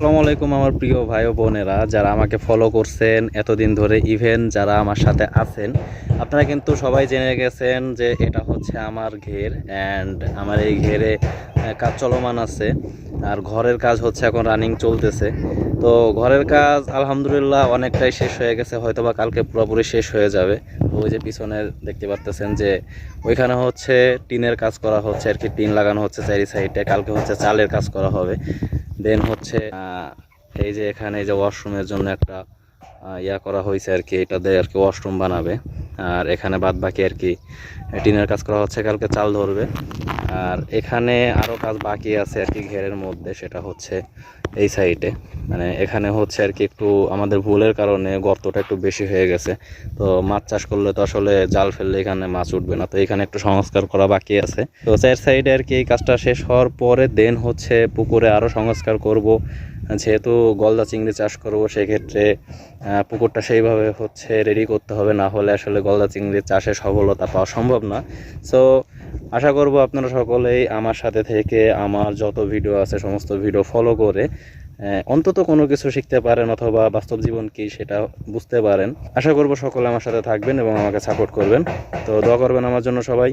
আসসালামু আলাইকুম আমার প্রিয় ভাই ও বোনেরা যারা আমাকে ফলো করছেন এতদিন ধরে, ইভেন যারা আমার সাথে আছেন, আপনারা কিন্তু সবাই জেনে গেছেন যে এটা হচ্ছে আমার ঘের। অ্যান্ড আমার এই ঘেরে কাজ চলমান আছে, আর ঘরের কাজ হচ্ছে এখন রানিং চলতেছে। তো ঘরের কাজ আলহামদুলিল্লাহ অনেকটাই শেষ হয়ে গেছে, হয়তোবা কালকে পুরোপুরি শেষ হয়ে যাবে। তো ওই যে পিছনে দেখতে পাচ্তেছেন যে ওইখানে হচ্ছে টিনের কাজ করা হচ্ছে আর কি, টিন লাগানো হচ্ছে চারি সাইডে। কালকে হচ্ছে চালের কাজ করা হবে। দেন হচ্ছে এই যে এখানে এই যে ওয়াশরুমের জন্য একটা ইয়া করা হয়েছে আর কি, এটা দিয়ে আর কি ওয়াশরুম বানাবে। আর এখানে বাদ বাকি আর কি টিনের কাজ করা হচ্ছে, কালকে চাল ধরবে। আর এখানে আরও কাজ বাকি আছে আর কি ঘেরের মধ্যে, সেটা হচ্ছে এই সাইডে। মানে এখানে হচ্ছে আর কি একটু আমাদের ভুলের কারণে গর্তটা একটু বেশি হয়ে গেছে। তো মাছ চাষ করলে তো আসলে জাল ফেললে এখানে মাছ উঠবে না, তো এখানে একটু সংস্কার করা বাকি আছে। তো চার সাইডে আর কি এই কাজটা শেষ হওয়ার পরে দেন হচ্ছে পুকুরে আরও সংস্কার করব। যেহেতু গলদা চিংড়ি চাষ করব, সেক্ষেত্রে পুকুরটা সেইভাবে হচ্ছে রেডি করতে হবে, না হলে আসলে গলদা চিংড়ির চাষে সফলতা পাওয়া সম্ভব না। সো আশা করব আপনারা সকলেই আমার সাথে থেকে আমার যত ভিডিও আছে সমস্ত ভিডিও ফলো করে অন্তত কোনো কিছু শিখতে পারেন, অথবা বাস্তব জীবন কি সেটা বুঝতে পারেন। আশা করব সকলে আমার সাথে থাকবেন এবং আমাকে সাপোর্ট করবেন। তো দোয়া করবেন আমার জন্য সবাই।